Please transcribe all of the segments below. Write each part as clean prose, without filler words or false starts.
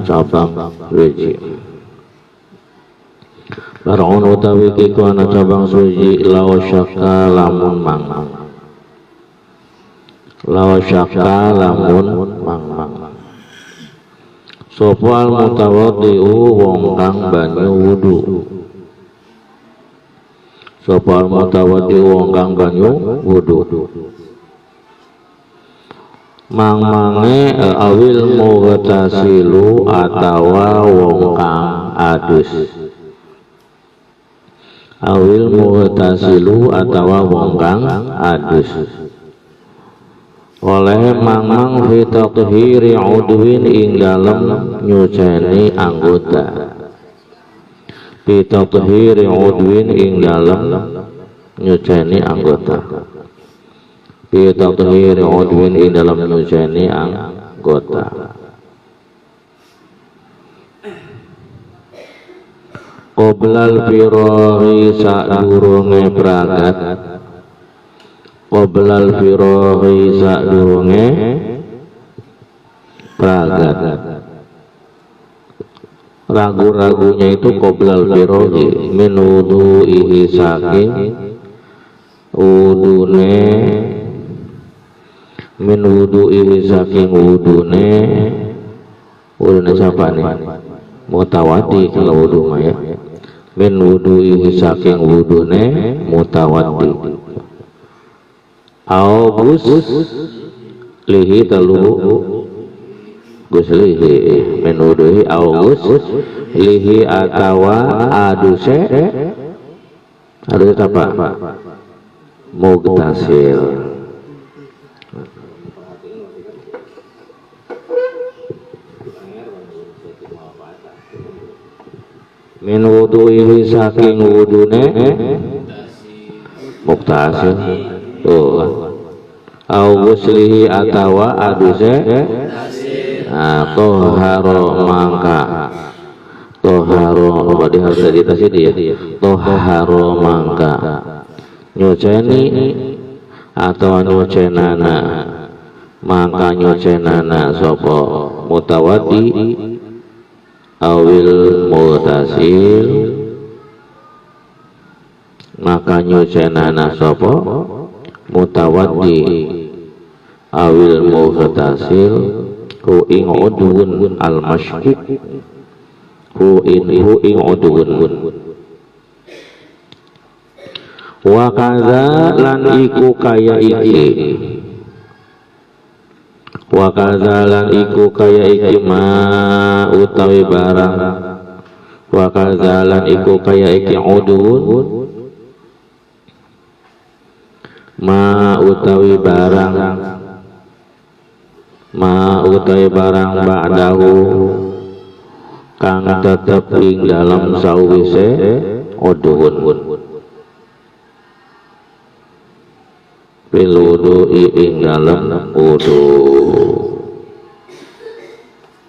cabang suci. Far'un utawi iku ana cabang suci law syakka lamun mang. Law syakka lamun mang. Sapa al mutawaddi'u wong kang banyu wudu. Sapa al mutawaddi'u wong kang banyu wudu. Mang-mange awil mughtasilu atawa wong kang adus. Awil mughtasilu atawa wong kang adus. Oleh mang-mang fi tathhiri udwin ing dalem nyuceni anggota. Fi tathhiri udwin ing dalem nyuceni anggota. Fi tathhiri udwin ing dalem nyuceni anggota. Qoblal firaghi sadurunge pragat. Qoblal firaghi sadurunge pragat. Ragu-ragunya itu qoblal firaghi min wudu'ihi saking wudune, min wudu'ihi saking wudune. Wudune siapa nih? Mutawaddi kalau wudu mah ya. Min wudu'ihi saking wudune mutawaddi. August lihi telu guslihi min wudu'ihi August lihi atawa aduse apa? Mugtasil. Min wudu'ihi saking wudune mugtasil. Au ghuslihi atawa aduse toharo mangka. Toharo berarti harus ada di atas ini ya. Toharo mangka nyuceni atau nyucenana mangka nyucenana sopo mutawaddi awil mutasil maka nyucenana sopo mutawaddi awil mutasil hu ing udwun al mashkuk hu ing udwun wa kaza lan iku kaya iki wa kaza lan iku kaya iki ma utawi barang wa kaza lan iku kaya iki udwun ma utawi barang ba'dahu kang tetep ing dalam sawise udhun bil wudu'i ing dalam wudu.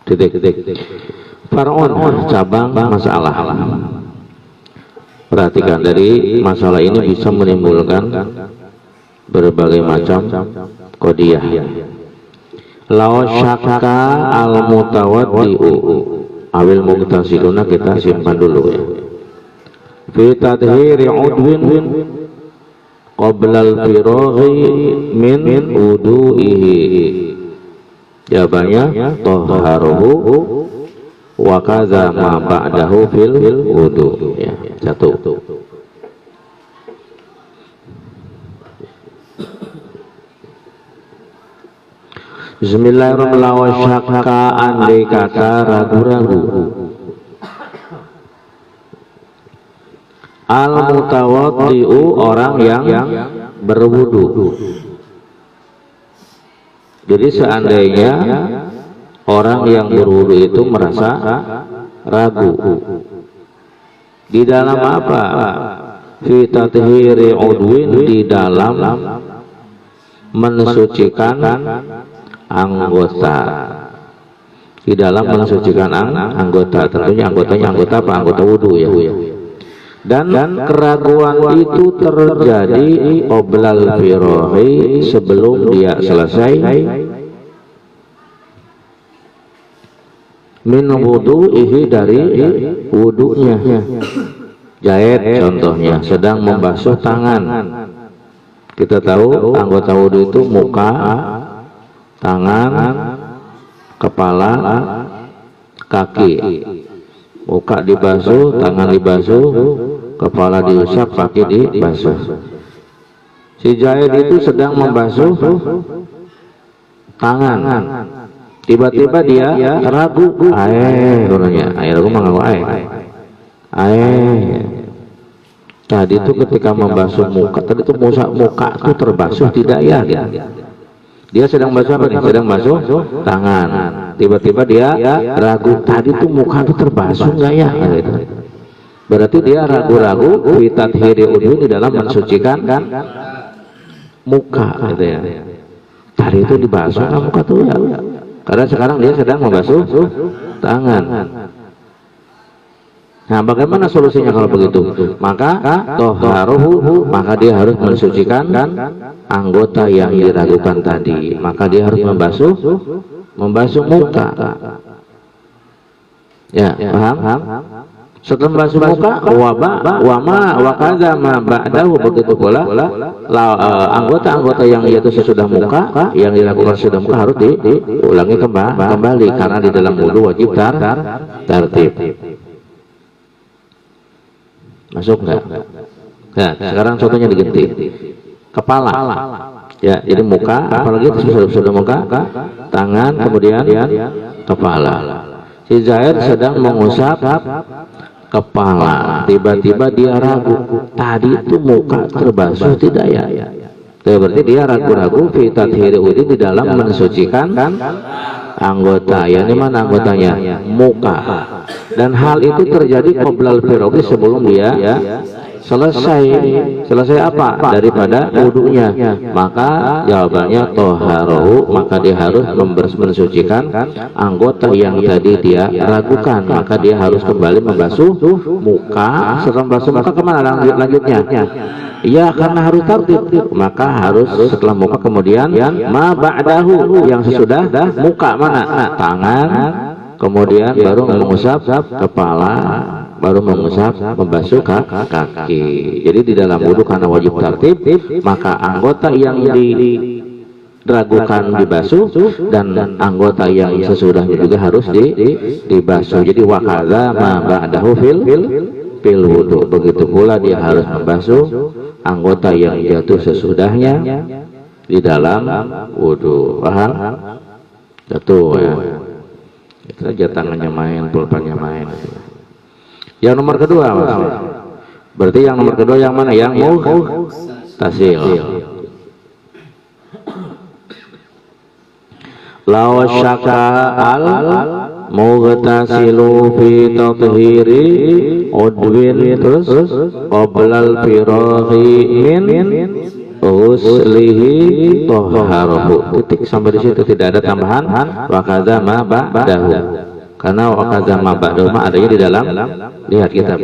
Titik Far'un cabang masalah. Perhatikan dari masalah ini bisa menimbulkan berbagai macam qadiyah. Law syakka al mutawaddi'u awil mugtasiluna kita simpan dulu ya. Fi tadhiri udwin qabla al firaghi min wudu'ihi. Jawabannya tahharuhu wa kadza ma ba'dahu fil wudu ya. Satu. Bismillahirrahmanirrahim. Syakka andai kata ragu-ragu al mutawaddi'u orang yang berwudu. Jadi seandainya orang yang berwudu itu merasa ragu di dalam apa? Fi tathhiri udwin, di dalam mensucikan anggota, di dalam mensucikan anggota. Tentunya anggotanya anggota apa? Anggota wudu ya. Dan keraguan itu terjadi qoblal firaghi, sebelum dia selesai min wudu'ihi dari wudunya. Jahit contohnya sedang membasuh tangan. Kita tahu anggota wudu itu muka, tangan, kepala, kaki. Muka dibasuh, tangan dibasuh, kepala diusap, kaki dibasuh. Si Zaid itu sedang membasuh tangan. Tiba-tiba dia ragu, ragu mengaku tadi itu ketika membasuh muka, tadi itu muka itu terbasuh tidak ya? Dia sedang basuh apa nih? Sedang basuh tangan. Tiba-tiba dia ragu, tadi itu muka itu terbasuh nggak ya? Gitu. Berarti dia ragu-ragu fi tathhiri udhu di dalam mensucikan kan muka, gitu ya. Tadi itu dibasuh nggak muka tuh ya? Karena sekarang dia sedang membasuh tangan. Nah, bagaimana solusinya kalau begitu? Maka toharuhu, maka dia harus mensucikan anggota yang diragukan tadi. Maka dia harus membasuh muka. Ya, paham? Setelah membasuh muka, wakaza ma ba'dahu, begitu pula anggota-anggota yang yaitu sesudah muka, yang dilakukan sesudah muka harus diulangi kembali karena di dalam wudu wajib tertib. Masuk nggak? Nah, sekarang contohnya diganti. Kepala. Ya, jadi muka, apalagi sudah muka, tangan, kemudian kepala. Si Zaid sedang mengusap kepala. Tiba-tiba dia ragu. Tadi itu muka terbasuh tidak ya? Berarti dia ragu-ragu fi tathhiri udhu di dalam mensucikan anggota. Ya, ini mana anggotanya? Muka. Dan hal itu terjadi qoblal firaghi, sebelum dia selesai apa? Daripada wudunya. Maka jawabannya toharohu, maka dia harus mensucikan anggota yang tadi dia ragukan. Maka dia harus kembali membasuh muka. Setelah membasuh muka kemana lanjutnya? Ya, karena harus tertib, maka harus setelah muka kemudian ma ba'dahu, yang sesudah muka mana? Tangan, kemudian baru mengusap kepala, baru membasuh kaki. Jadi di dalam wudu karena wajib tertib, maka anggota yang diragukan dibasuh dan anggota yang sesudahnya juga harus dibasuh. Jadi wakaza ma ba'dahu fil wudu, begitu pula dia harus membasuh anggota yang jatuh sesudahnya di dalam wudu. Paham? Jatuh ya. Itu aja tangannya main, pulpennya main. Yang nomor kedua, berarti yang nomor kedua yang mana? Yang mughtasil. Law syaka al mughtasilu fi tathhiri udwin, terus qoblal firaghi min uslihi toharohu. Titik, sampai di situ tidak ada tambahan. Wakaza ma ba'dahu, karena wakaza ma ba'dahu adanya di dalam, lihat kitab.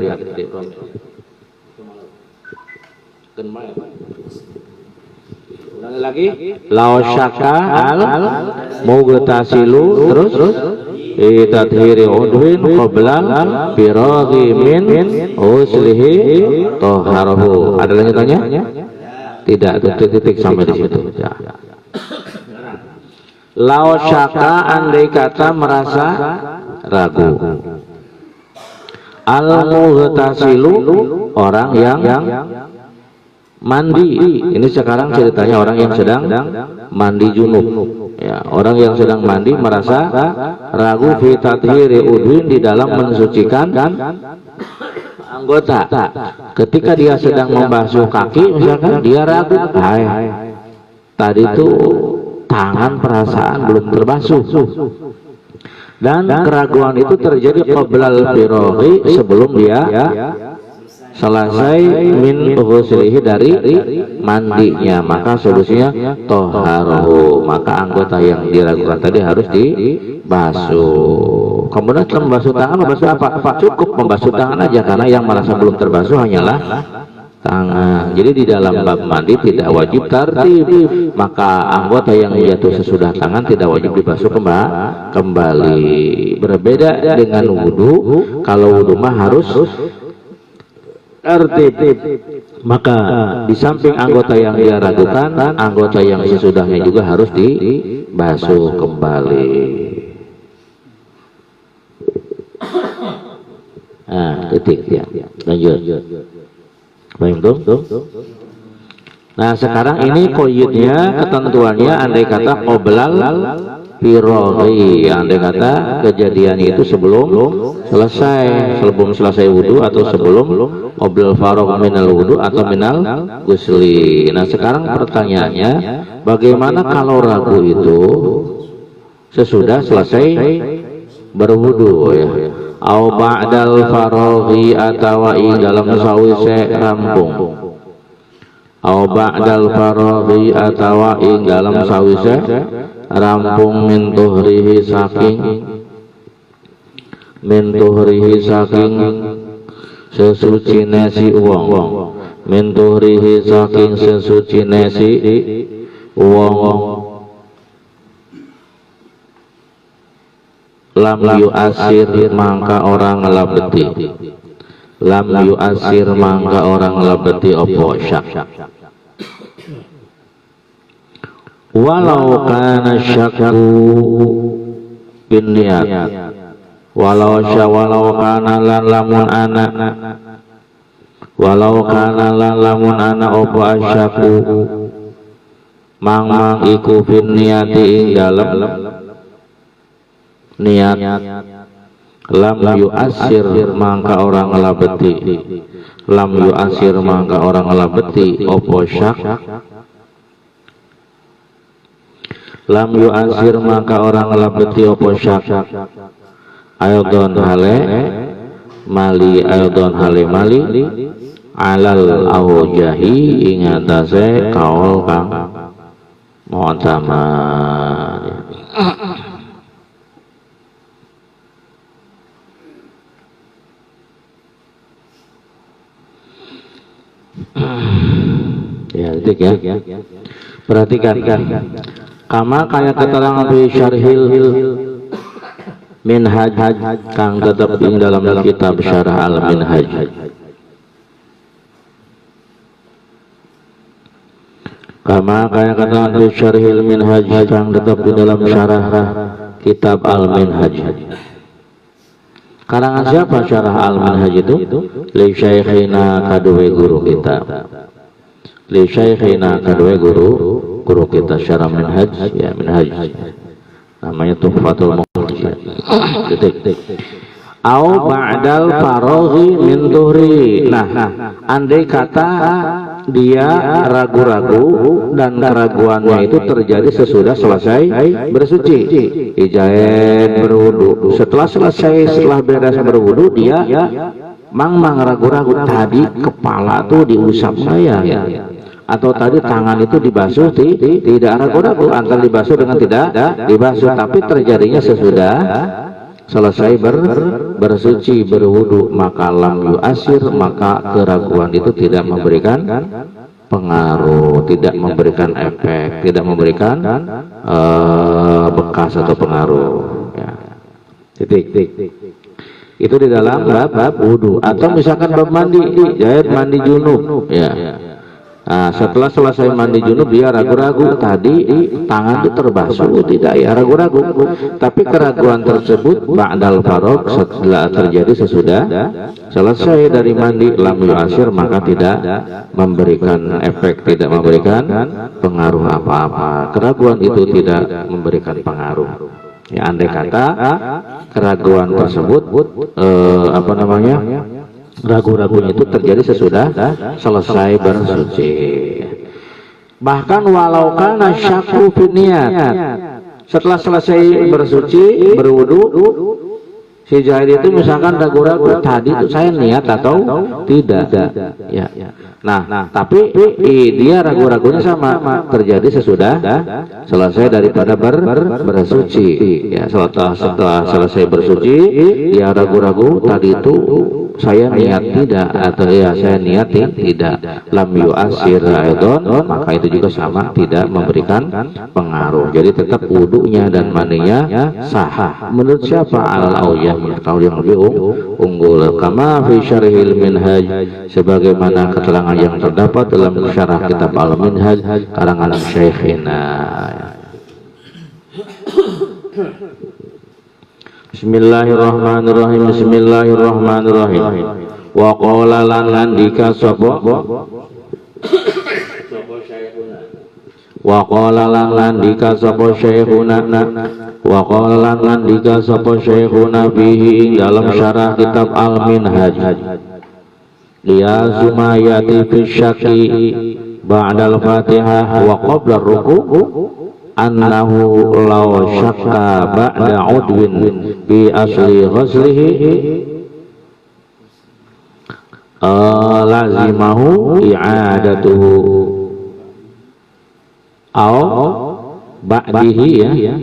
Ulangi lagi. Lau syaka al mughtasilu, terus tathhiri udwin qoblal firaghi min uslihi toharohu. Ada lanjutannya? Tidak, titik sampai di situ. Ya. Lau syaka, andai kata merasa ragu. Al mughtasilu, orang yang mandi. Ini sekarang ceritanya orang yang sedang mandi junub. Ya, orang yang sedang mandi merasa ragu fi tathhiri udwin di dalam mensucikan anggota. Ketika dia sedang membasuh kaki misalkan, dia ragu, tadi itu tangan perasaan belum terbasuh, dan keraguan itu terjadi qoblal firaghi, sebelum dia selesai min ghuslihi, dari mandinya. Maka solusinya toharohu, maka anggota yang diragukan tadi harus dibasuh. Kemudian setelah membasuh tangan, membasuh apa? Cukup membasuh tangan aja, karena yang merasa belum terbasuh hanyalah tangan. Jadi di dalam bab mandi tidak wajib tartib, maka anggota yang jatuh sesudah tangan tidak wajib dibasuh kembali. Berbeda dengan wudu, kalau wudu mah harus tertib. Maka di samping anggota yang dia ragukan, anggota yang sesudahnya juga harus dibasuh kembali. Nah, titik ya. Lanjut. Baik, nah sekarang ini koyitnya, ketentuannya, andai kata qoblal firaghi, andai kata kejadian itu sebelum selesai wudu, atau sebelum qoblal faragh minal wudu atau minal gusli. Nah sekarang pertanyaannya, bagaimana kalau ragu itu sesudah selesai berwudu ya, au ba'dal faraghi atau dalam sawise rampung, au ba'dal faraghi atau dalam sawise rampung min tuhrihi saking sesucine si wong, min tuhrihi saking sesucine si wong, lam yu'asir mangka orang ngelabeti, lam yu'asir mangka orang ngelabeti opo syak, walau kana syakku bin niat, walau kana lan lamun anak, walau kana lan lamun anak opo asyaku mang iku bin niati ing dalem niat, lam yu'asir mangka orang ngelabeti, lam yu'asir mangka orang ngelabeti opo syak, lam yu'asir maka orang ngelabeti opo syak, ayodon hale mali, ayodon hale mali alal awjahi ingatase kaul kang mu'tamad. Ya, detik ya. Perhatikan. Kama kaya keterangan di syarhil minhaj kang tetap di dalam kitab syarah al minhaj. Kama kaya keterangan di syarhil minhaj kang tetap di dalam syarah kitab al minhaj. Karangan siapa syarah al minhaj itu? Li syaikhina kadue guru kita. Li syaikhina kadue guru kita syarah minhaj ya, minhaj namanya Tuhfatul Muhtaj. Au ba'dal faraghi min tuhri. Nah, andai kata dia ragu-ragu dan keraguannya itu terjadi sesudah selesai bersuci, ijaen berwudu. Setelah beres berwudu, dia mang ragu-ragu, tadi kepala tuh diusap saya ya, atau tadi tangan itu dibasuh, tidak ragu-ragu antara dibasuh dengan tidak dibasuh, tapi terjadinya sesudah selesai bersuci berwudu, maka lam yu'asir, maka keraguan itu tidak memberikan pengaruh, tidak memberikan efek, tidak memberikan bekas atau pengaruh ya. Titik. Itu di dalam bab wudu. Atau misalkan bab mandi, jahit mandi junub ya. Nah, setelah selesai mandi junub dia ragu-ragu, tadi tangan itu terbasuh tidak ya, ragu-ragu, tapi keraguan tersebut ba'dal faragh, setelah terjadi sesudah selesai dari mandi, lam yu'asir, maka tidak memberikan efek, tidak memberikan pengaruh apa-apa. Keraguan itu tidak memberikan pengaruh ya, andai kata keraguan tersebut ragu-ragunya itu terjadi sesudah selesai bersuci. Bahkan walau kana syakku fi niat, setelah selesai bersuci berwudu, si jahil itu misalkan ragu-ragu, tadi itu saya niat atau tidak ya. Nah, tapi dia ragu-ragunya sama terjadi sesudah selesai daripada bersuci ya. Setelah selesai bersuci dia ragu-ragu, tadi itu saya niat tidak, atau ya saya niat tidak, lam yu'asir aidon, maka itu juga sama, tidak memberikan pengaruh. Jadi tetap wudunya dan mandinya sah. Menurut siapa? Al-Auyah, menurut yang lebih unggul. Kama fi syarhil minhaj, sebagaimana keterangan yang terdapat dalam syarah kitab Al-Minhaj karangan Syekhina. Bismillahirrahmanirrahim. Bismillahirrahmanirrahim. Wa qala lan nandika sapa wa qala lan nandika sapa syekhuna wa qala lan nandika sapa syekhuna bihi dalam syarah kitab Al-Minhaj liya sumayati fi syaki ba'dal Fatihah wa qabla ruku' annahu law syakka ba'da udwin bi asli ghuslihi lazimahu i'adatuhu au ba'dihi ya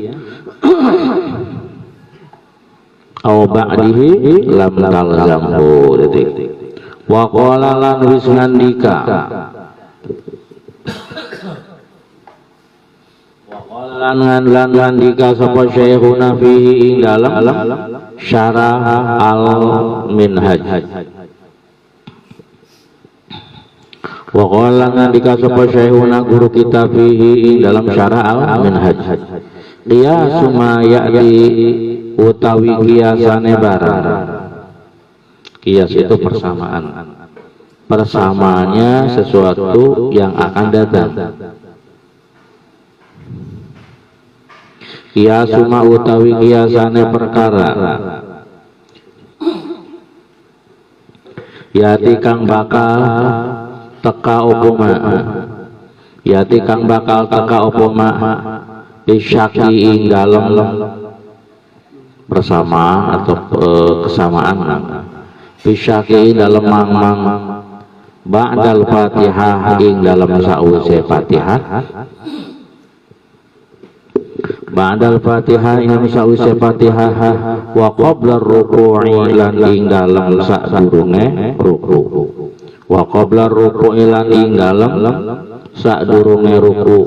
au ba'dihi lam talzamhu. Wa qala lan wisnandika lan dika sapa syekhuna fihi dalam syarah Al-Minhaj wa qala lan dika sapa syekhuna guru kita fihi dalam syarah Al-Minhaj dia sumayati utawi kiasane barang. Kias itu persamaannya sesuatu yang akan datang. Kiasuma utawi kiasane perkara yati kang bakal teka opoma yati kang bakal teka opoma bisyaki ing dalem persamaan atau kesamaan bisyaki dalam mang ba'dal Fatihah ing dalam sause Fatihah ba'dal Fatihah ing sause Fatihah wa qabla ruku'i lan ing dalam sadurunge ruku wa qabla ruku'i lan ing dalam sadurunge ruku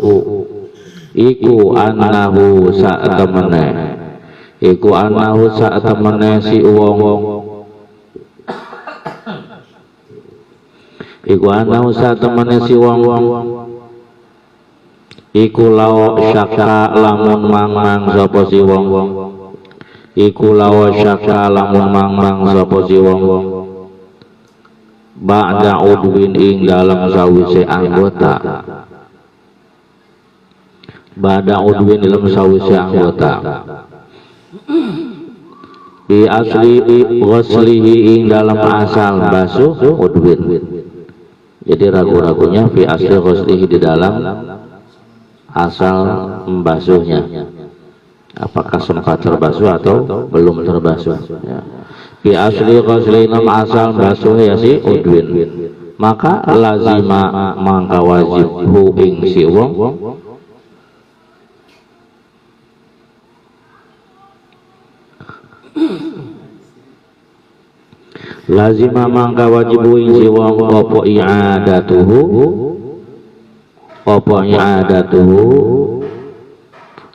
iku annahu sa'tamene iku annahu sa'tamene si wong iku annahu sa'tamene si wong iku law syaka lamun mang sapa si wong iku law syaka lamun mang sapa si wong ba'da udwin ing dalam sawise anggota ba'da udwin dalam sawise anggota bi asli ghuslihi ing dalam asal basuh udwin. Jadi ragu-ragunya fi asli ghuslihi di dalam asal membasuhnya, apakah sempat terbasuh atau belum terbasuh ya. Fi asli ghusli nam asal basuh ya si udwin, maka lazima mangka wajib hu ing si wong lazima mangka wajib hu ing si wong apa i'adatuhu apa i'adatuhu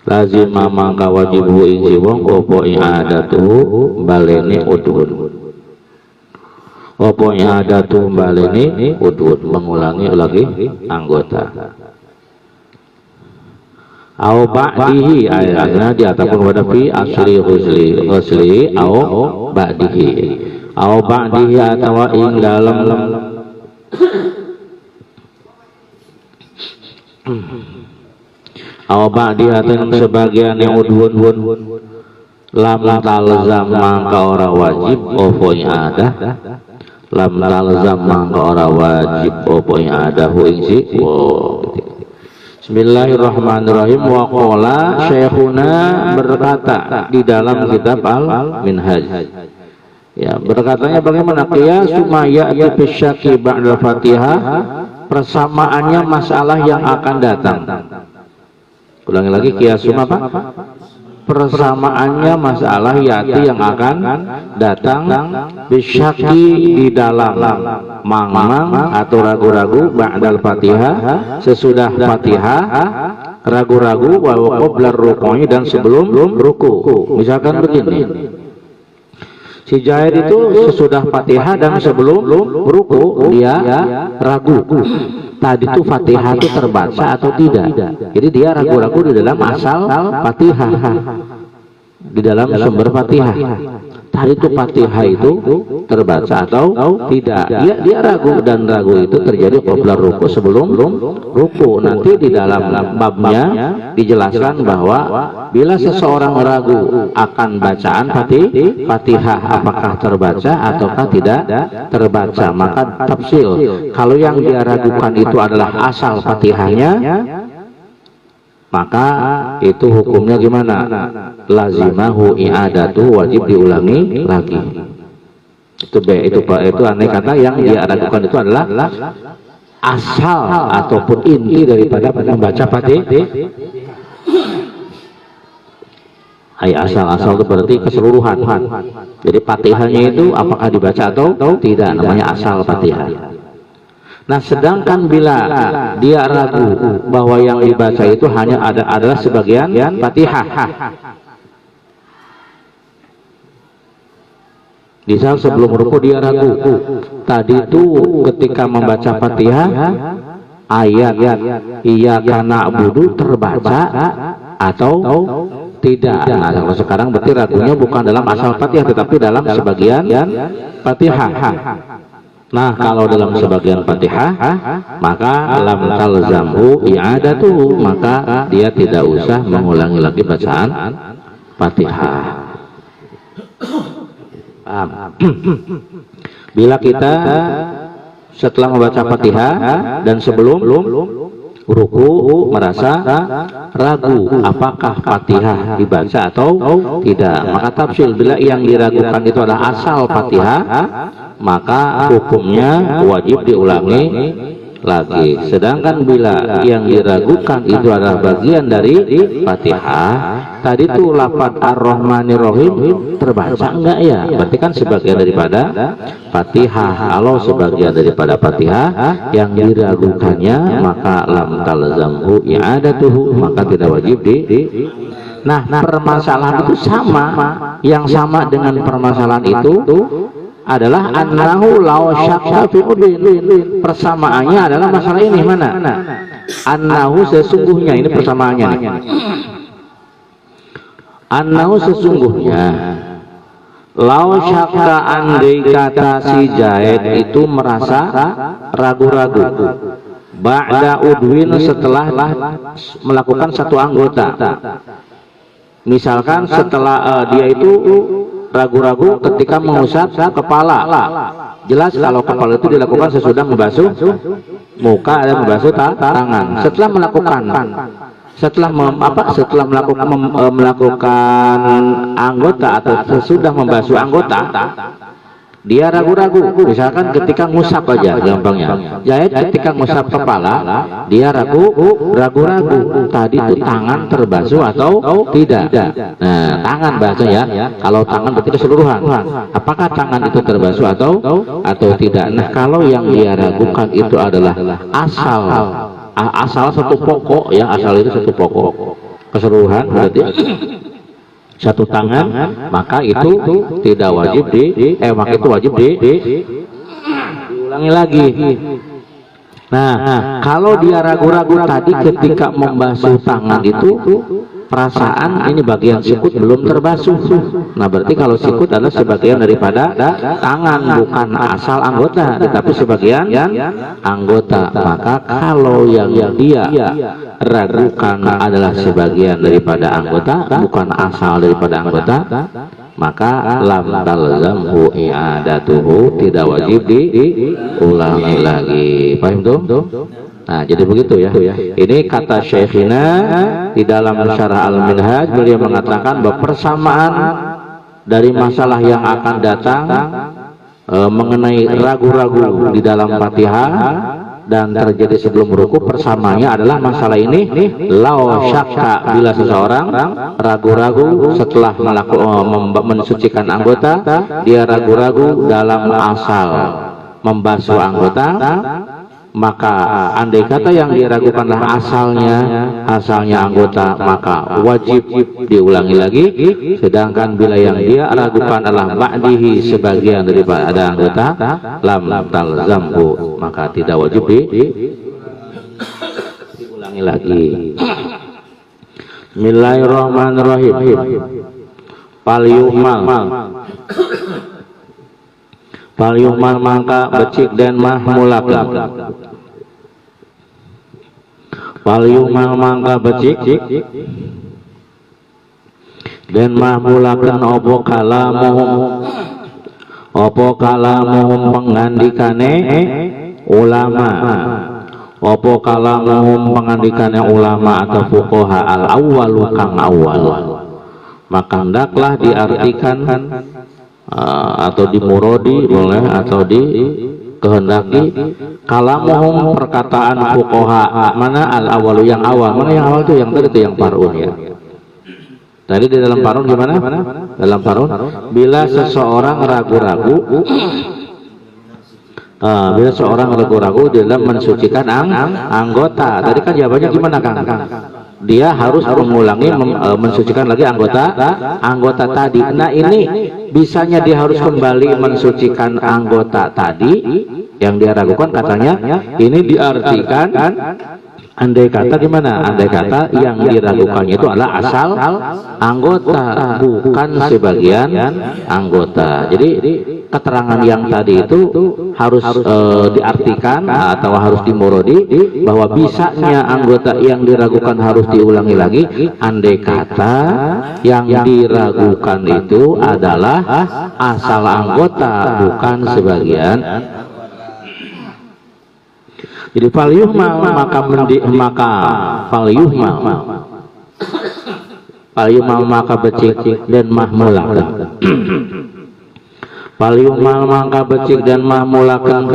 lazima mangka wajib hu ing si wong apa i'adatuhu baleni udhun apa i'adatuhu baleni udhun mengulangi lagi anggota au ba'dihi ayatnya diatakan pada fi asli ghusli au ba'dihi au ba'dihi atau ing dalam au ba'di atau sebagian yang udhun lam talzam mangka ora wajib opo ada lam talzam mangka ora wajib opo ada hu ing si Bismillahirrahmanirrahim. Wa qala syekhuna berkata di dalam kitab Al-Minhaj ya, berkatanya bagaimana qiyas sumaya bisyaki ba'da Fatihah, persamaannya masalah yang akan datang. Ulangi lagi, qiyas apa? persamaannya masalah yati yang akan datang bisyaki di dalam mang-mang atau ragu-ragu ba'dal Fatihah, sesudah Fatihah, ragu-ragu wa qabla ruku'i, dan sebelum ruku. Misalkan begini, si Zaid itu sesudah Fatihah dan sebelum ruku dia ragu, tadi itu Fatihah itu terbaca atau tidak. Jadi dia ragu-ragu di dalam asal Fatihah, di dalam sumber Fatihah. Tadi itu Fatihah itu terbaca atau tidak. Dia ragu, dan ragu itu terjadi qabla ruku, sebelum ruku. Nanti di dalam babnya dijelaskan bahwa bila seseorang ragu akan bacaan Fatihah apakah terbaca ataukah tidak terbaca, maka tafsil. Kalau yang dia ragukan itu adalah asal Fatihahnya, maka itu hukumnya gimana? Lazimahu i'adatu, wajib diulangi lagi. Itu aneh kata yang dia ragukan itu adalah asal ataupun inti daripada membaca Fatihah. Asal itu berarti keseluruhan. Jadi Fatihahnya itu apakah dibaca atau tidak, namanya asal Fatihah. Nah, sedangkan bila dia ragu bahwa yang dibaca itu hanya adalah sebagian Fatihah, misal sebelum ruku dia ragu, tadi itu ketika membaca Fatihah ayat iyyaka na'budu terbaca atau tidak. Nah, kalau sekarang berarti ragunya bukan dalam asal Fatihah tetapi dalam sebagian Fatihah. Nah, kalau dalam sebagian Fatihah maka lam talzamhu i'adatuhu, maka dia tidak usah mengulangi lagi bacaan Fatihah. Paham? Bila kita setelah membaca Fatihah dan sebelum ruku merasa ragu apakah Fatihah dibaca atau tidak, maka tafsil. Bila yang diragukan itu adalah asal Fatihah, maka hukumnya wajib diulangi lagi. Sedangkan bila yang diragukan itu adalah bagian dari Fatihah, tadi itu lafaz Ar-Rahmanir Rahim terbaca enggak ya? Berarti kan sebagian daripada Fatihah. Kalau sebagian daripada Fatihah yang diragukannya, maka lam talzamhu i'adatuhu, maka tidak wajib Nah, permasalahan itu sama. Yang sama dengan permasalahan itu adalah annahu law syakka fi udin. Persamaannya adalah masalah ini mana? Annahu sesungguhnya, ini persamaannya nih. Annahu sesungguhnya, law syakka, andai kata si Zaid itu merasa ragu-ragu ba'da udwin, setelah melakukan satu anggota. Misalkan setelah dia itu ragu-ragu ketika mengusap kepala. Jelas kalau kepala itu dilakukan sesudah membasuh muka dan membasuh tangan. Setelah melakukan anggota atau sesudah membasuh anggota, dia ragu-ragu. Misalkan ketika ngusap aja gampangnya, Zaid ketika ngusap kepala dia ragu-ragu tadi itu tangan terbasuh atau tidak. Nah, tangan bahasa ya, kalau tangan berarti keseluruhan, apakah tangan itu terbasuh atau tidak. Nah, kalau yang dia ragukan itu adalah asal satu pokok ya, asal itu satu pokok, keseluruhan berarti satu tangan, maka itu tidak wajib maka itu wajib diulangi lagi. Nah, kalau dia ragu-ragu tadi ketika membasuh tangan itu perasaan ini bagian sikut belum terbasuh. Nah, berarti kalau sikut adalah sebagian daripada tangan, bukan asal anggota tetapi sebagian anggota. Maka kalau yang dia ragukan adalah sebagian daripada anggota, bukan asal daripada anggota, maka lam talzamhu i'adatuhu, tidak wajib diulangi lagi. Paham tuh? Nah, jadi begitu ya. Ini kata Syekhina di dalam Syarah Al-Minhaj, beliau mengatakan bahwa persamaan dari masalah yang akan datang mengenai ragu-ragu di dalam Fatihah dan terjadi sebelum ruku, persamaannya adalah masalah ini. Lau syakka, bila seseorang ragu-ragu setelah mensucikan anggota, dia ragu-ragu dalam asal membasuh anggota, maka andai kata yang diragukanlah asalnya anggota, maka wajib diulangi lagi. Sedangkan bila yang dia ragukan adalah ba'dihi, sebagian daripada anggota, lam talzamhu, maka tidak wajib diulangi lagi. Bismillahirrahmanirrahim. Palyumal mangka becik dan mahmulakan. Palyumal mangka becik dan mahmulakan opo kalamuhum pengandikane ulama, opo kalamuhum pengandikane ulama atau fuqaha al awwalu kang awal, maka hendaklah diartikan atau dimurodi boleh, atau dikehendaki kalamuhum perkataan fuqaha. Mana al awalu, yang awal? Mana yang awal itu? Yang tadi itu yang parun ya. Tadi di dalam parun gimana? Dalam parun bila seseorang ragu-ragu dalam mensucikan anggota. Tadi kan jawabannya gimana, Kang? Dia harus mengulangi mensucikan lagi anggota tadi. Nah, ini bisanya dia harus kembali mensucikan anggota tadi yang dia ragukan, katanya ini diartikan andai kata gimana? Andai kata yang diragukannya itu adalah asal anggota, bukan sebagian anggota. Jadi keterangan yang tadi itu harus diartikan atau harus dimurodi bahwa bisanya anggota yang diragukan harus diulangi lagi andai kata yang diragukan itu adalah asal anggota, bukan sebagian. Jadi falyuhmal maka becik dan mahmulakan. Falyuhmal maka becik dan mahmulakan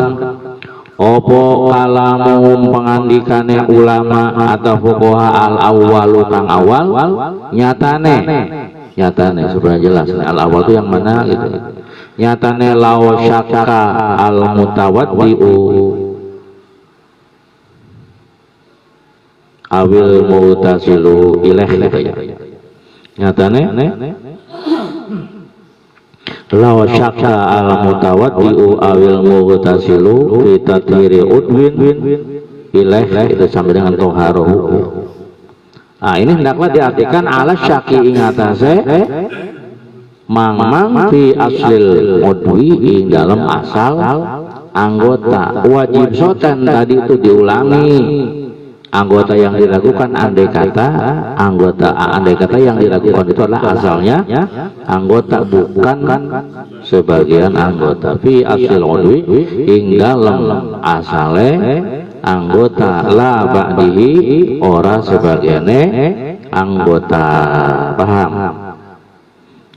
opo kalamuhum pengandikane ulama atau fuqaha al awwalu kang awal, nyatane supaya jelas al awal itu yang mana gitu. Nyatane law syakka al mutawaddiu awil mutasilu ilaih gitu ya. Nyatane law syakka al mutawaddiu awil mutasilu fi tathiri udwin ilaih, itu sama dengan toharohu. Nah, ini hendaklah diartikan ala syaki ingatase mang fi aslil udwi, ing dalam asal anggota. Wajib soten tadi itu diulangi anggota yang diragukan andai kata yang diragukan itu adalah asalnya anggota, bukan sebagian anggota. Fi asil udwi, ing dalam asale anggota, la ba'dihi, ora sebagiane anggota. Paham?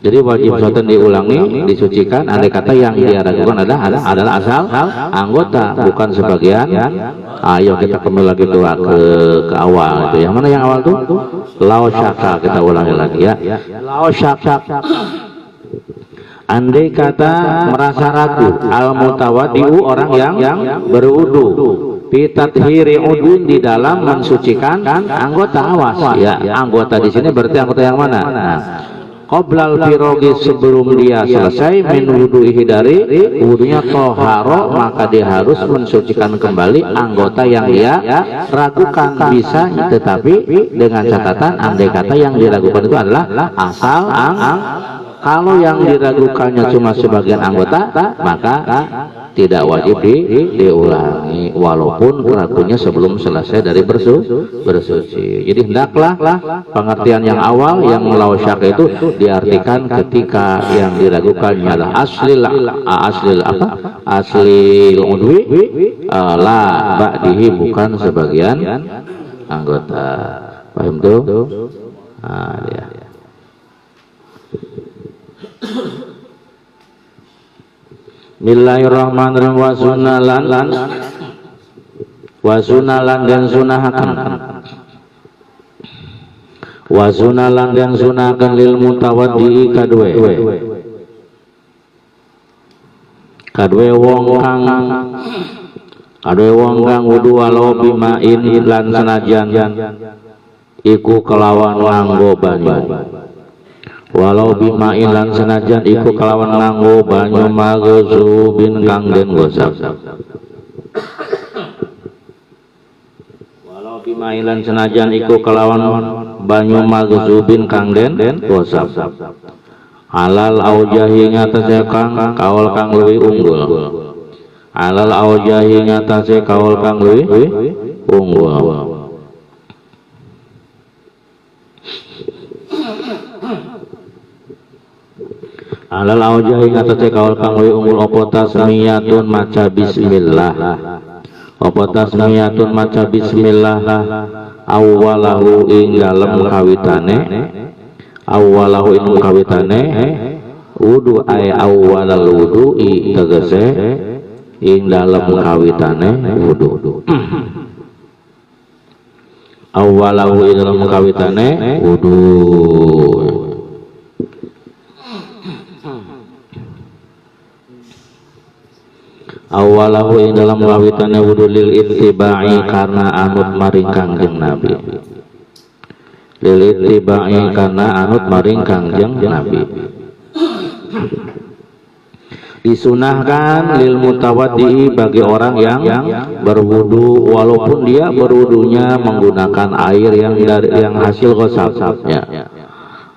Jadi wajib soten diulangi, disucikan andai kata yang dia ragukan adalah asal anggota, bukan sebagian. Ayo kita kembali lagi tuh ke awal itu. Yang mana yang awal tuh? Law syakka, kita ulangi lagi ya. Law syakka, andai kata merasa ragu, al mutawaddiu, orang yang berwudu, pitathiri udwin, di dalam mensucikan anggota. Awas ya, anggota di sini berarti anggota yang mana? Nah, qoblal firogi, sebelum dia selesai min wudu'ihi, dari wudunya toharo, maka dia harus mensucikan kembali anggota yang dia ragukan. Bisa, tetapi dengan catatan andai kata yang diragukan itu adalah asal kalau yang diragukannya cuma sebagian anggota, maka tidak wajib diulangi walaupun ragunya sebelum selesai dari bersuci. Jadi hendaklah pengertian yang awal yang law syakka itu diartikan ketika yang diragukannya adalah aslil udwi, la ba'dihi, bukan sebagian anggota. Paham tuh? Nah, dia. Bismillahirrahmanirrahim. Wa sunnalan wa sunalan dan sunahakan wa sunalan dan sunahakan lil mutawaddi kadwe wong kang wudu walau bimain lan senajan iku kelawan nganggo banyu walau bimain lan senajan iku kelawan nganggo banyu maghzubin kang den gosap walau bimain lan senajan iku kelawan banyu maghzubin kang den gosap alal aujahi ngatasé kang kaul kang luwih unggul alal aujahi ngatasé kaul kang luwih unggul alal aujahi ngatasé kaul kang luwih unggul apa tasmiyatun maca bismillah apa tasmiyatun maca bismillah awwalahu ing dalem kawitane awwalahu ing kawitane wudu ay awwalal wudu'i tegese ing dalem kawitane wudu awwalahu ing dalem kawitane wudu awalahu ing dalam kawitane wudu lil ittiba'i karena anut maring Kangjeng Nabi lil ittiba'i karena anut maring Kangjeng Nabi disunahkan lil mutawaddi bagi orang yang berwudu walaupun dia berwudunya menggunakan air yang hasil gosapnya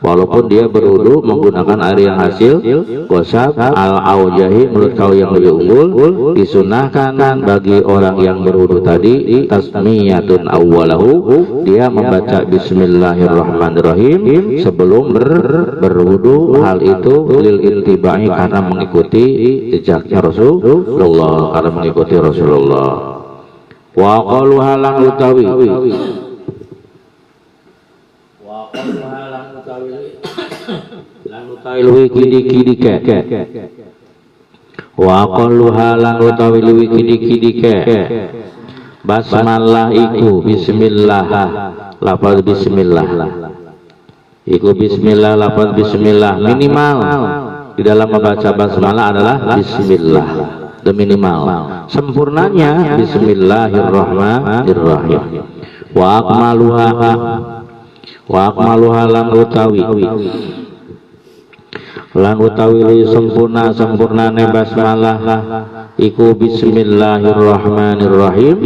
walaupun dia berwudu menggunakan air yang hasil gosap al-aujahi menurut kau yang lebih unggul disunahkan bagi orang yang berwudu tadi tasmiyatun awwalahu dia membaca bismillahirrahmanirrahim sebelum berwudu hal itu lil ittiba'i karena mengikuti jejaknya Rasulullah karena mengikuti Rasulullah wa qalu halang utawi luwi kidi-kidi ke wa qalluha lan utawi luwi kidi-kidi ke basmalah iku bismillah lafaz bismillah iku bismillah lafaz bismillah minimal di dalam membaca basmalah adalah bismillah dan minimal sempurnanya bismillahirrahmanirrahim wa akmaluha lan utawi li sempurnane basmalah iku bismillahirrahmanirrahim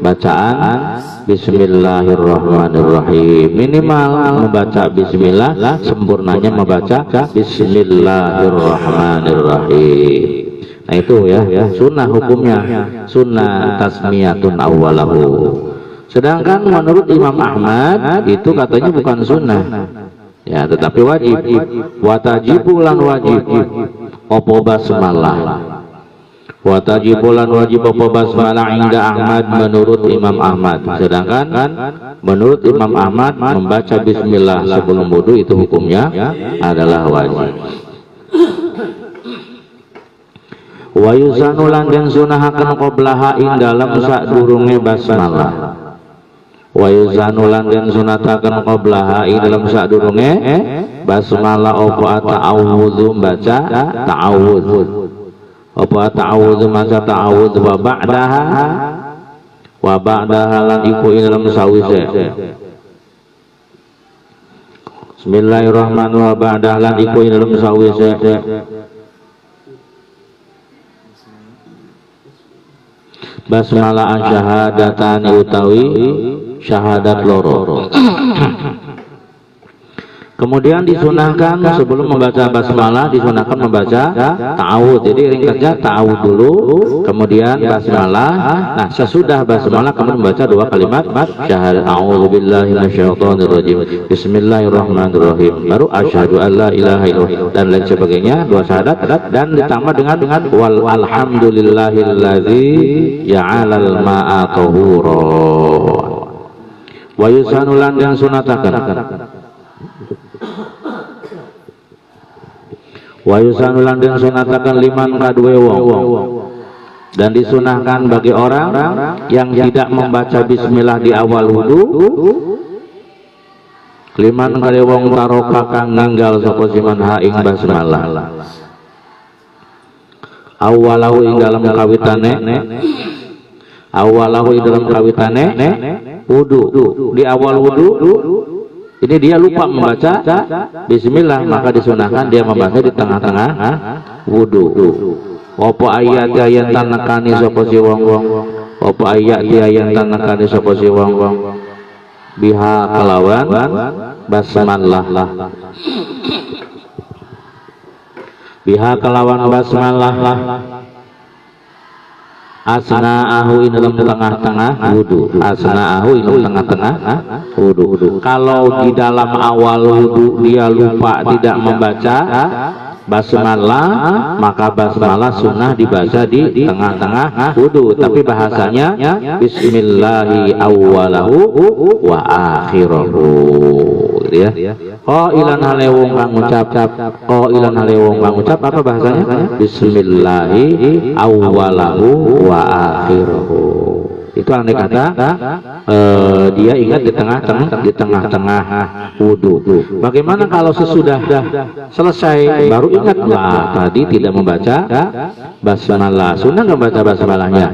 bacaan bismillahirrahmanirrahim minimal membaca bismillah sempurnanya membaca bismillahirrahmanirrahim. Nah itu ya sunnah hukumnya sunnah tasmiyatun awwalahu. Sedangkan menurut Imam Ahmad itu katanya bukan sunnah ya tetapi wajib watajibulan wajib opo basmalah watajibulan wajib opo basmalah inda Ahmad menurut Imam Ahmad sedangkan menurut Imam Ahmad membaca bismillah sebelum wudu itu hukumnya adalah wajib wa yusanulan dan sunahakan qoblaha ing dalam sadurunge basmalah wa yuzanulan dan sunatakan qablaha ing dalam sadurunge basmalah apa ta'awudzu baca ta'awudz apa ta'awudz maca ta'awudz wa ba'daha lan iku ing dalam sawise bismillahirrahmanirrahim wa ba'daha lan iku ing dalam sawise basmalah syahadatani utawi syahadat loro. Kemudian disunahkan sebelum membaca basmalah disunahkan membaca ta'awudz. Jadi ringkasnya ta'awudz dulu, kemudian basmalah. Nah, sesudah basmalah kemudian membaca dua kalimat syahadat a'udzubillahi minasyaitonirrajim. Bismillahirrahmanirrahim. Baru asyhadu alla ilaha illallah dan lain sebagainya, dua syahadat dan ditambah dengan wal alhamdulillahilladzi ja'alal ma'a tahura. Wa yusanulan yang sunatakan wa yusanulan dan sunatakan liman kadue wong Dan disunahkan bagi orang yang tidak membaca bismillah di awal wudu, liman kali wong taroka kang ninggal sapa siman ha ing basmalah awalahu ing dalam kawitane, awalahu ing dalam kawitane wudu. Di awal wudu ini dia lupa membaca bismillah, maka disunahkan dia membaca di tengah-tengah wudu. Apa ayat yang tanakani sapa si wong-wong, apa ayat yang tanakani sapa si wong-wong biha kelawan basmalah, biha kelawan basmalah asna'ahu in dalam tengah-tengah wudu, asna'ahu in tengah-tengah wudu. Kalau di dalam awal wudu dia lupa tidak membaca basmalah, maka basmalah sunnah dibaca di tengah-tengah wudu, tapi bahasanya bismillahi awwalahu wa akhirahu, gitu ya. Qailan hale wong kang ngucap, qailan hale wong kang ngucap, apa bahasanya? Bismillahi awwalahu wa akhirahu. Itu andai kata dia ingat di tengah-tengah wudu. Bagaimana kalau sesudah selesai baru ingat, lah tadi tidak membaca basmalah, sunnah nggak baca basmalahnya?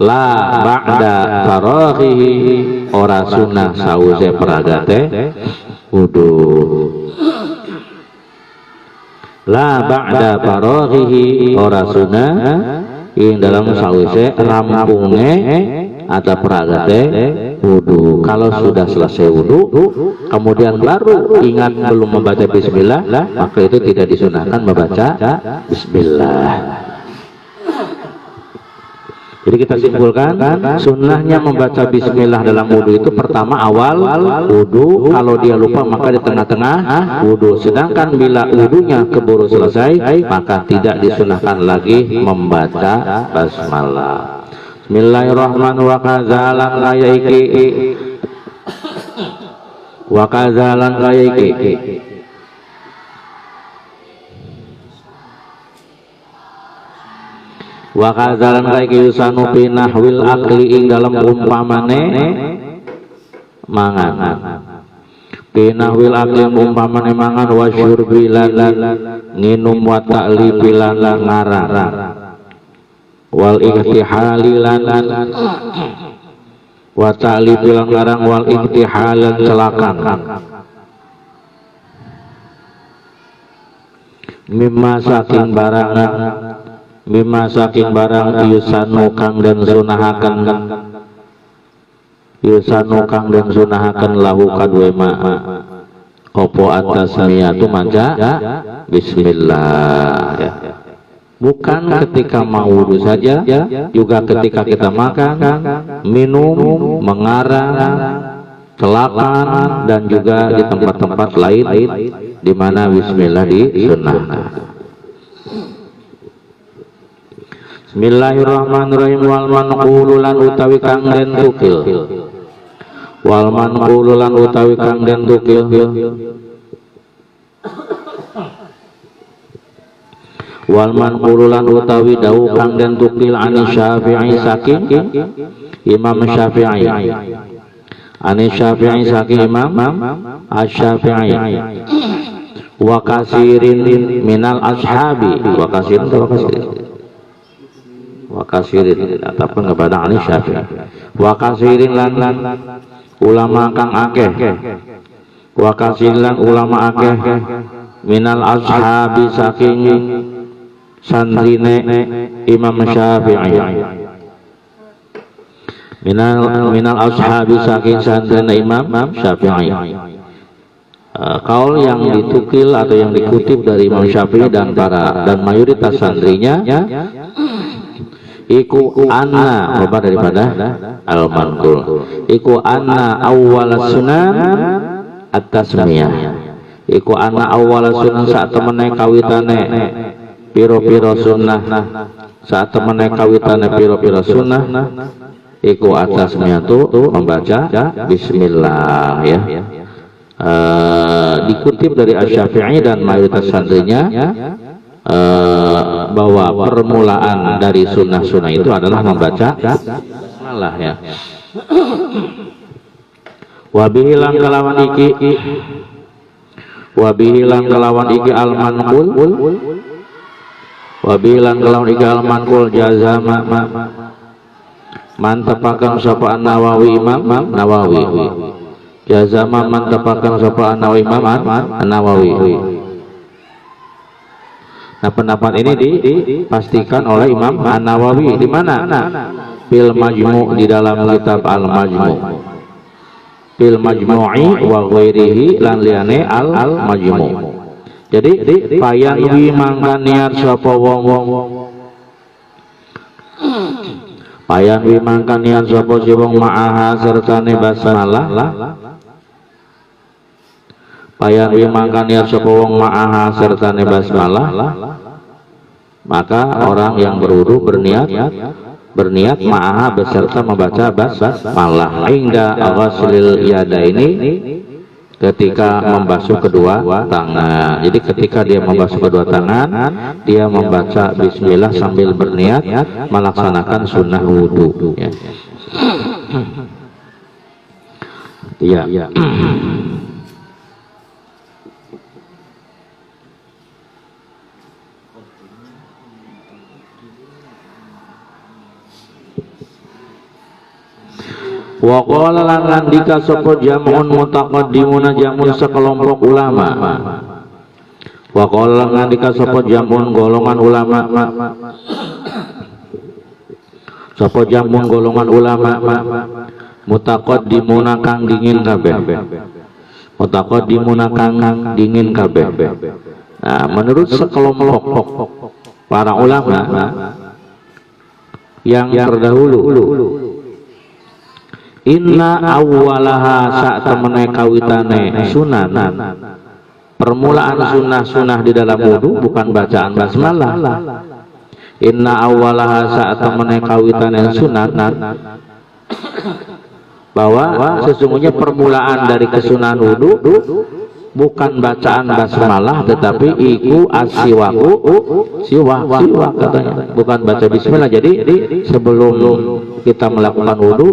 La ba'da faraghihi, ora sunnah sause peragate wudu. La ba'da faraghihi, ora sunnah ing dalam sause rampunge atau peragate wudu. Kalau sudah selesai wudu kemudian baru ingat belum membaca bismillah, maka itu tidak disunahkan membaca bismillah. Jadi kita simpulkan, sunnahnya membaca bismillah dalam wudu itu pertama awal wudu, kalau dia lupa maka di tengah-tengah wudu. Sedangkan bila wudunya keburu selesai, maka tidak disunahkan lagi membaca basmalah. Bismillahirrahmanirrahim. Wa kazalan kayaiki, wa kazalan kayaiki, wa kazalan kayaiki yusanu pinahwil akli ing dalam umpamane mangan, pinahwil akli umpamane mangan, wa syurbi lan nginum, wa ta'libi lan ngarang, wal ihtihali lan wa ta'libi lan ngarang, wal ihtihalan celakan, mimma saking barang, mimma saking barang yusanu kang dan sunahaken, yusanu kang dan sunahaken lahu kadwe ma opo atas miyatu maca bismillah, ya. Bukan ketika mau wudu saja, juga ketika kita makan, minum, mengarang, celakan, dan juga di tempat-tempat lain di mana bismillah disunnahkan. Bismillahirrahmanirrahim. Wal manqulu lan utawi kang den tukil, wal manqulu lan utawi kang den tukil, wal manqulu lan utawi dawuh kang den tukil ani Syafi'i saking Imam Syafi'i, ani Syafi'i saking Imam Asy-Syafi'i, wa kasirin minal ashabi, wa kasirin, wa kasirin ataupun kepada ani Syafi'i, wa kasirin lan ulama kang akeh, wa kasirin lan ulama akeh minal ashabi saking sandrine Imam Syafi'i, minal ashabi saking sandrine Imam Syafi'i. Kaul yang ditukil atau yang dikutip dari Imam Syafi'i dan mayoritas sandrinya iku anna, apa daripada al-manqul, iku anna awwal sunan at-tasmiyah, iku anna awwal sunan saat temene kawitane piro-piro sunnah, saat temene kawitane piro-piro sunnah iku at-tasmiyatu membaca bismillah, ya. Dikutip dari Asy-Syafi'i dan mayoritas santrinya bahwa permulaan dari sunnah-sunnah itu adalah membaca basmalah ya. Wabihilang kelawan iki, wabihilang kelawan iki al-manqul, wabihilang kelawan iki al-manqul jazama mantepakan sapa Nawawi Imam Nawawi, jazama mantepakan sapa Nawawi Imam Nawawi. Nah, pendapat ini dipastikan oleh Imam An-Nawawi di mana? Fil Majmu' di dalam kitab Al-Majmu'. Fil Majmu'i wa ghairihi lan liyane Al-Majmu'. Jadi payanwi mangkan niat sapa wong-wong. Payanwi mangkan niat sapa wong ma'aha sertane basmalah. Payanwi mangkan niat sapa wong ma'aha sertane basmalah, maka orang yang berwudu berniat ma'aha beserta membaca basmalah hingga ghuslil yadaini, ketika membasuh kedua tangan. Jadi ketika dia membasuh kedua tangan, dia membaca bismillah sambil berniat melaksanakan sunnah wudu ya. Ya. Wa qala lan ngandika sapa jamun mutaqaddimuna jamun sekelompok ulama. Wa qala ngandika sapa jamun golongan ulama. Sapa jamun golongan ulama mutaqaddimuna kang dingin kabeh. Mutaqaddimuna kang dingin kabeh. Nah, menurut sekelompok para ulama yang terdahulu, inna awwalaha saat temene kawitane sunanan, permulaan sunnah-sunnah di dalam wudu bukan bacaan basmalah. Inna awwalaha saat temene kawitane sunanan, bahwa sesungguhnya permulaan dari kesunahan wudu bukan bacaan basmalah, tetapi iku asiwaku siwak katanya, bukan baca bismillah. Jadi sebelum kita melakukan wudu,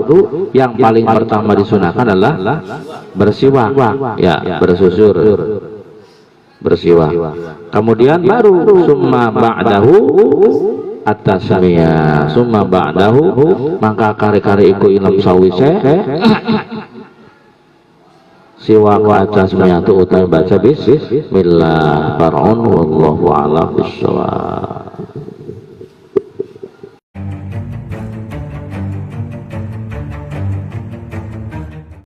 yang paling pertama disunahkan adalah bersiwak ya, bersusur, bersiwak. Kemudian baru summa ba'dahu at-tasmiyah, summa ba'dahu maka kare-kare iku ilm sawise siwak wa tasmiyah tu utai baca bismillah. Far'un wallahu a'lam bishawab.